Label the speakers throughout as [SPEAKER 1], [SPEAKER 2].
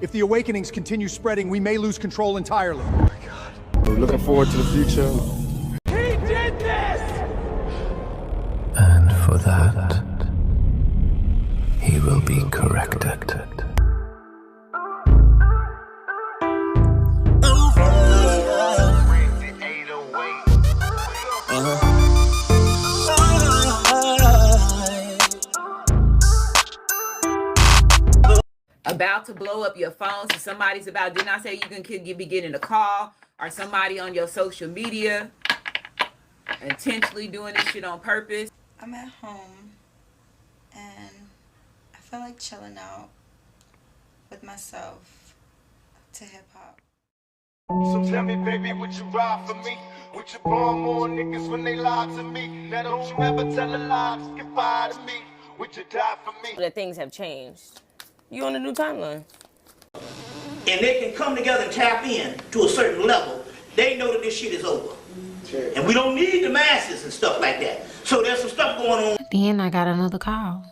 [SPEAKER 1] If the awakenings continue spreading, we may lose control entirely.
[SPEAKER 2] We're looking forward to the future.
[SPEAKER 3] He did this!
[SPEAKER 4] And for that, he will be corrected.
[SPEAKER 5] About to blow up your phone, so somebody's about, didn't I say you can be getting a call or somebody on your social media intentionally doing this shit on purpose?
[SPEAKER 6] I'm at home and I feel like chilling out with myself to hip-hop.
[SPEAKER 3] So tell me, baby, would you ride for me? Would you bomb more niggas when they lie to me? Now don't you ever tell a lie, just get fired to me. Would you die for me?
[SPEAKER 7] That things have changed. You on a new timeline.
[SPEAKER 8] And they can come together and tap in to a certain level. They know that this shit is over. Sure. And we don't need the masses and stuff like that. So there's some stuff going on.
[SPEAKER 9] Then I got another call.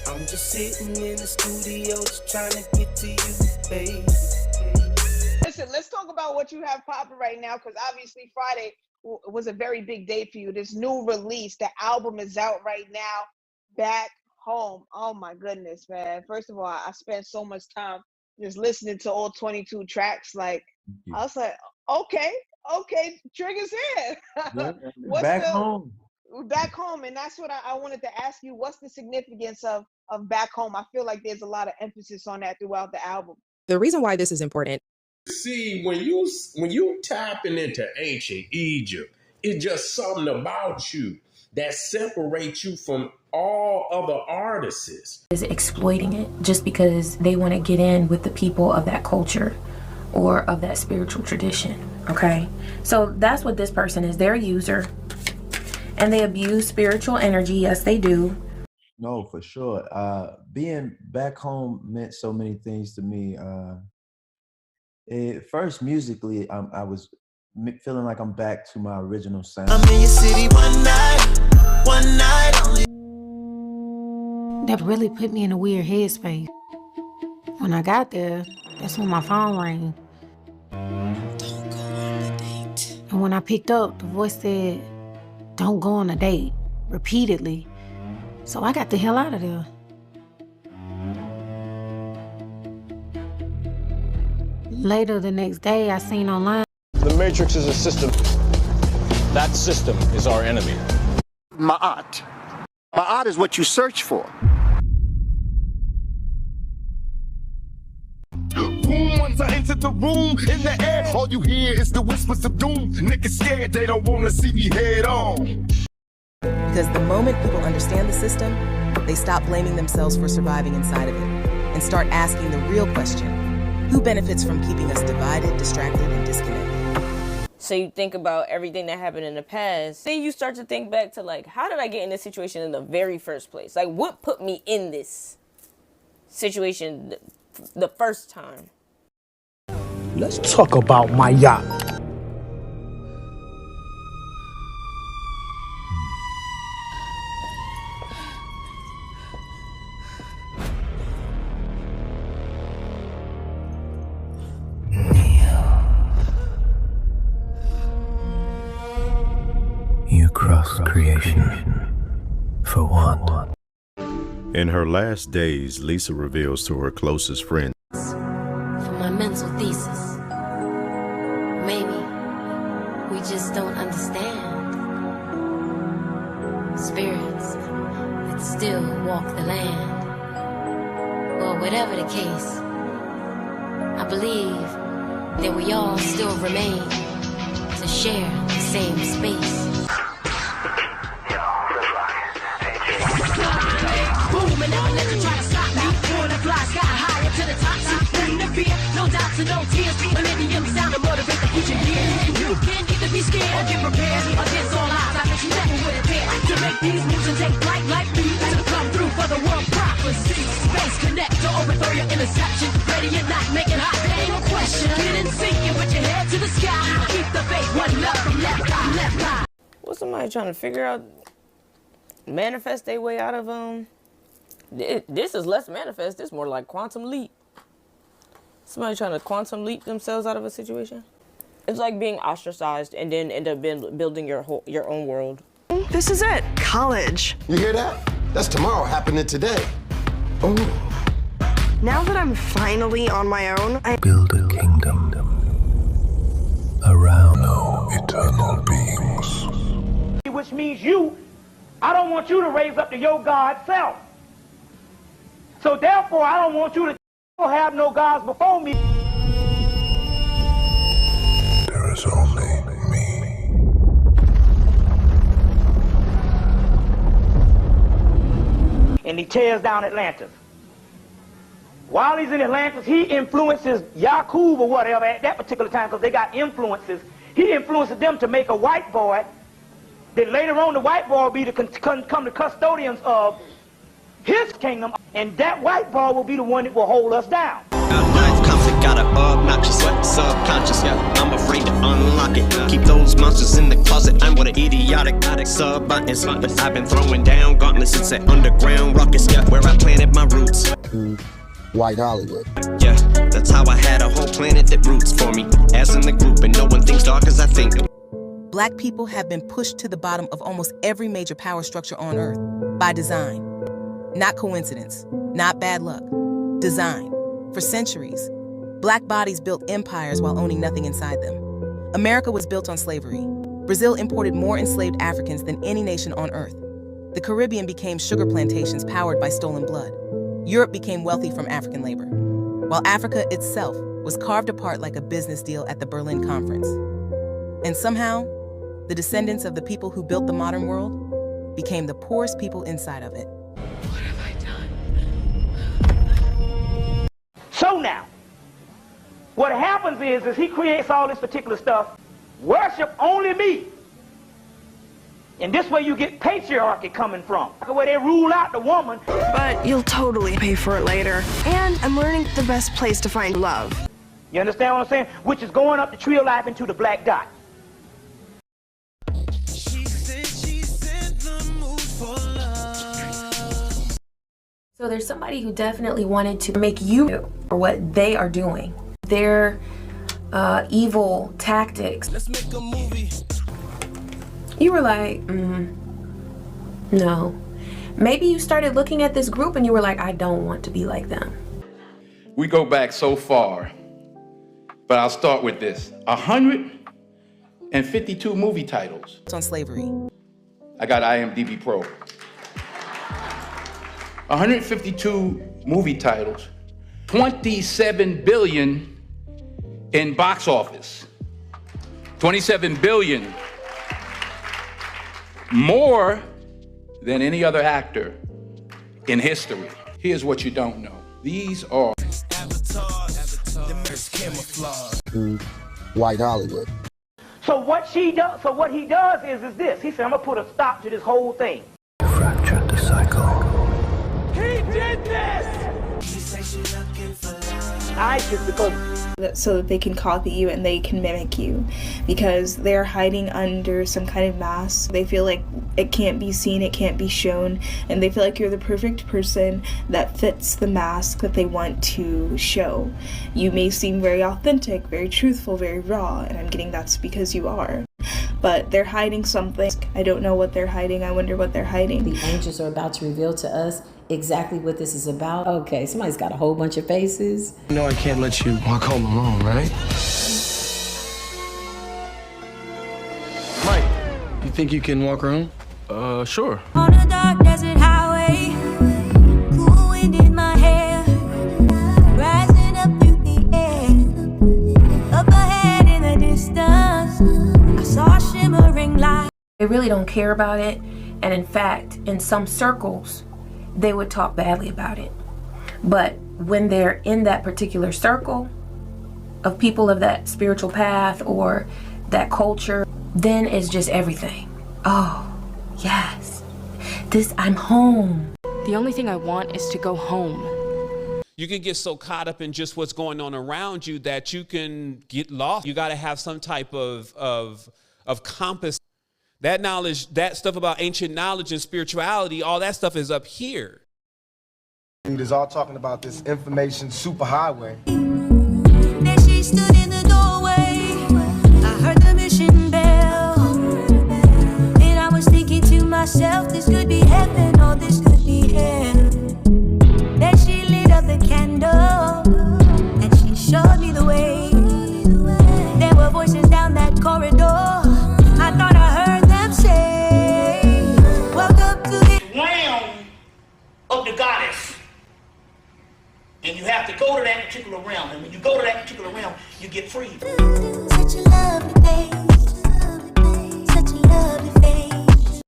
[SPEAKER 10] I'm just sitting in the studio just trying to get to you, baby.
[SPEAKER 11] Listen, let's talk about what you have popping right now, because obviously Friday was a very big day for you. This new release, the album is out right now, Back Home. Oh my goodness, man. First of all, I spent so much time just listening to all 22 tracks. Like, I was like, okay, Trigger's here.
[SPEAKER 2] Back home.
[SPEAKER 11] Back Home, and that's what I wanted to ask you. What's the significance of Back Home? I feel like there's a lot of emphasis on that throughout the album.
[SPEAKER 12] The reason why this is important.
[SPEAKER 13] See, when you tapping into ancient Egypt, it's just something about you that separates you from all other artists.
[SPEAKER 9] Is exploiting it just because they want to get in with the people of that culture or of that spiritual tradition. Okay, so that's what this person is. They're a user, and they abuse spiritual energy. Yes, they do.
[SPEAKER 2] No, for sure. Being back home meant so many things to me. First, musically, I was feeling like I'm back to my original sound.
[SPEAKER 10] I'm in your city one night only.
[SPEAKER 9] That really put me in a weird headspace. When I got there, that's when my phone rang.
[SPEAKER 10] Don't go on the date.
[SPEAKER 9] And when I picked up, the voice said, "Don't go on a date," repeatedly. So I got the hell out of there. Later the next day, I seen online.
[SPEAKER 14] The Matrix is a system. That system is our enemy.
[SPEAKER 15] Ma'at. Ma'at is what you search for.
[SPEAKER 3] Once I enter the room, in the air, all you hear is the whispers of doom. Niggas scared, they don't wanna see me head on.
[SPEAKER 12] Because the moment people understand the system, they stop blaming themselves for surviving inside of it and start asking the real question: who benefits from keeping us divided, distracted, and disconnected?
[SPEAKER 7] So you think about everything that happened in the past. Then you start to think back to, like, how did I get in this situation in the very first place? Like, what put me in this situation the first time?
[SPEAKER 16] Let's talk about my yacht.
[SPEAKER 4] You cross creation for what?
[SPEAKER 17] In her last days, Lisa reveals to her closest friend.
[SPEAKER 18] For my mental thesis. Maybe we just don't understand. Spirits that still walk the land. Well, whatever the case, I believe that we all still remain to share the same space.
[SPEAKER 10] Boom, and never let you try to stop me. Wanna fly sky higher to the top. See, no fear, no doubts and no tears. Millennium sound to motivate the future years. You can either be scared or get prepared. Against all odds, I bet you never would have dared to make these moves and take flight like me. To come through for the world prophecy. Space connect to overthrow your interception. Ready or not, make it hot, there ain't no question. Get in sync and put your head to the sky. Keep the faith, one love from left eye, left eye.
[SPEAKER 7] Was somebody trying to figure out manifest their way out of this is less manifest. This is more like quantum leap. Somebody trying to quantum leap themselves out of a situation. It's like being ostracized and then end up building your own world.
[SPEAKER 19] This is it. College.
[SPEAKER 15] You hear that? That's tomorrow happening today. Oh.
[SPEAKER 19] Now that I'm finally on my own, I
[SPEAKER 4] build a kingdom around no eternal beings.
[SPEAKER 8] Which means I don't want you to raise up to your God self. So therefore, I don't want you to have no gods before me.
[SPEAKER 4] There is only me.
[SPEAKER 8] And he tears down Atlantis. While he's in Atlantis, he influences Yakub or whatever at that particular time, because they got influences. He influences them to make a white boy. Then later on, the white boy will be come the custodians of his kingdom, and that white boy will be the one that will hold us down.
[SPEAKER 20] Conflict got a obnoxious, subconscious. I'm afraid to unlock it. Keep those monsters in the closet. I'm what an idiotic sub buttons. But I've been throwing down gauntlets since that underground rockets. Where I planted my roots.
[SPEAKER 15] White Hollywood.
[SPEAKER 20] Yeah, that's how I had a whole planet that roots for me. As in the group, and no one thinks dark as I think.
[SPEAKER 12] Black people have been pushed to the bottom of almost every major power structure on Earth by design. Not coincidence, not bad luck. Design. For centuries, Black bodies built empires while owning nothing inside them. America was built on slavery. Brazil imported more enslaved Africans than any nation on Earth. The Caribbean became sugar plantations powered by stolen blood. Europe became wealthy from African labor, while Africa itself was carved apart like a business deal at the Berlin Conference. And somehow, the descendants of the people who built the modern world became the poorest people inside of it.
[SPEAKER 8] What have I done? So now, what happens is he creates all this particular stuff. Worship only me. And this way you get patriarchy coming from, where they rule out the woman.
[SPEAKER 19] But you'll totally pay for it later. And I'm learning the best place to find love.
[SPEAKER 8] You understand what I'm saying? Which is going up the tree of life into the black dot.
[SPEAKER 9] So there's somebody who definitely wanted to make you do or what they are doing. Their evil tactics. Let's make a movie. You were like, no. Maybe you started looking at this group and you were like, I don't want to be like them.
[SPEAKER 21] We go back so far, but I'll start with this. 152 movie titles.
[SPEAKER 12] It's on slavery.
[SPEAKER 21] I got IMDb Pro. 152 movie titles, 27 billion in box office. 27 billion. More than any other actor in history. Here's what you don't know. These are
[SPEAKER 15] White Hollywood.
[SPEAKER 8] So what he does is this. He said, I'm gonna put a stop to this whole thing.
[SPEAKER 4] Fractured the cycle.
[SPEAKER 8] He did this!
[SPEAKER 22] So that they can copy you and they can mimic you, because they're hiding under some kind of mask. They feel like it can't be seen, it can't be shown, and they feel like you're the perfect person that fits the mask that they want to show. You may seem very authentic, very truthful, very raw, and I'm getting that's because you are. But they're hiding something. I don't know what they're hiding. I wonder what they're hiding.
[SPEAKER 23] The angels are about to reveal to us exactly what this is about. Okay, somebody's got a whole bunch of faces.
[SPEAKER 24] You know I can't let you walk home alone, right? Mike, you think you can walk around? Sure.
[SPEAKER 10] On a dark desert highway, cool wind in my hair, rising up through the air. Up ahead in the distance, I saw a shimmering light.
[SPEAKER 9] They really don't care about it, and in fact, in some circles, they would talk badly about it. But when they're in that particular circle of people of that spiritual path or that culture, then it's just everything. Oh, yes. I'm home.
[SPEAKER 25] The only thing I want is to go home.
[SPEAKER 26] You can get so caught up in just what's going on around you that you can get lost. You got to have some type of compass That knowledge, that stuff about ancient knowledge and spirituality, all that stuff is up here.
[SPEAKER 1] Leaders all talking about this information superhighway.
[SPEAKER 10] Then she stood in the doorway. I heard the mission bell. And I was thinking to myself, this could be heaven or this could be hell. Then she lit up the candle and she showed me the way. There were voices down that corridor. I thought I heard them say, welcome to the
[SPEAKER 8] realm of the goddess. And you have to go to that particular realm. And when you go to that particular realm, you get free.
[SPEAKER 10] Such a lovely face. Such a lovely face.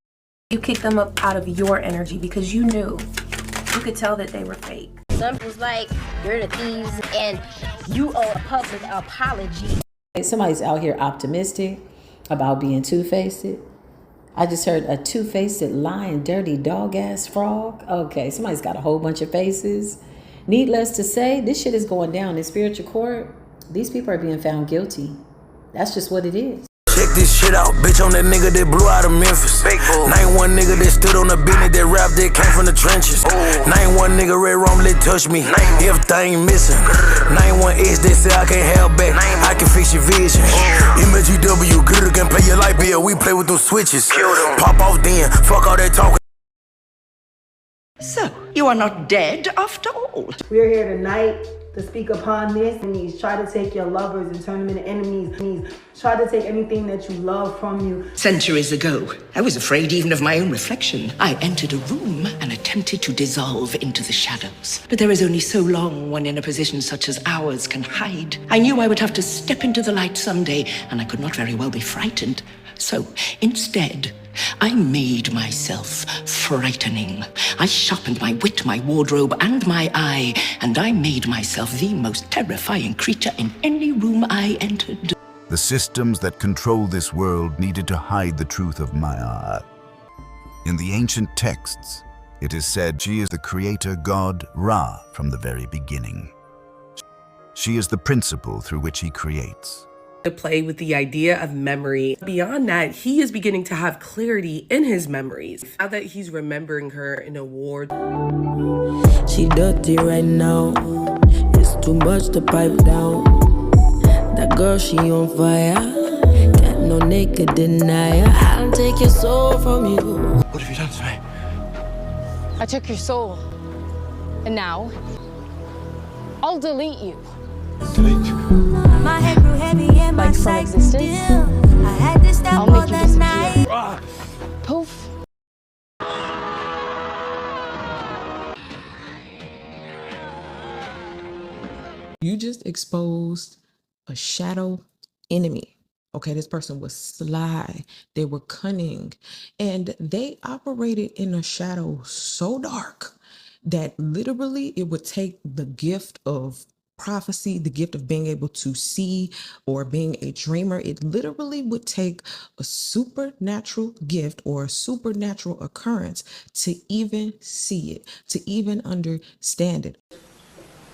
[SPEAKER 9] You kicked them up out of your energy because you knew. You could tell that they were fake.
[SPEAKER 2] Some was like, you're the thieves and you owe a public apology.
[SPEAKER 23] Somebody's out here optimistic about being two-faced. I just heard a two-faced, lying, dirty, dog-ass frog. Okay, somebody's got a whole bunch of faces. Needless to say, this shit is going down in spiritual court. These people are being found guilty. That's just what it is.
[SPEAKER 5] Check this shit out, bitch, on that nigga that blew out of Memphis. Name one nigga that stood on the business that rap that came from the trenches. Name one nigga Red Rum that touched me. Everything missing. Name one ex that said I can't have back. I can fix your vision. MGW, good can pay your light bill. We play with those switches. Pop off then, fuck all that talking.
[SPEAKER 6] So, you are not dead after all.
[SPEAKER 11] We're here tonight to speak upon this. Enemies try to take your lovers and turn them into enemies. Try to take anything that you love from you.
[SPEAKER 6] Centuries ago, I was afraid even of my own reflection. I entered a room and attempted to dissolve into the shadows. But there is only so long one in a position such as ours can hide. I knew I would have to step into the light someday, and I could not very well be frightened. So, instead, I made myself frightening. I sharpened my wit, my wardrobe, and my eye, and I made myself the most terrifying creature in any room I entered.
[SPEAKER 13] The systems that control this world needed to hide the truth of Ma'at. In the ancient texts, it is said she is the creator god Ra from the very beginning. She is the principle through which he creates.
[SPEAKER 27] To play with the idea of memory. Beyond that, he is beginning to have clarity in his memories. Now that he's remembering her in a war.
[SPEAKER 28] She dirty right now. It's too much to pipe down. That girl, she on fire. Got no naked denier. I'll take your soul from you.
[SPEAKER 29] What have you done to me?
[SPEAKER 25] I took your soul. And now, I'll delete you.
[SPEAKER 29] Delete you?
[SPEAKER 10] My head grew heavy and my sight grew dim. I had to stop all that night.
[SPEAKER 25] Poof.
[SPEAKER 30] You just exposed a shadow enemy. Okay, this person was sly, they were cunning, and they operated in a shadow so dark that literally it would take the gift of prophecy, the gift of being able to see or being a dreamer. It literally would take a supernatural gift or a supernatural occurrence to even see it, to even understand it.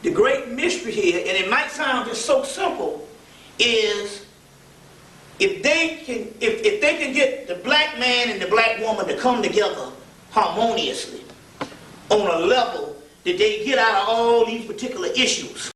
[SPEAKER 8] The great mystery here, and it might sound just so simple, is if they can get the black man and the black woman to come together harmoniously on a level that they get out of all these particular issues.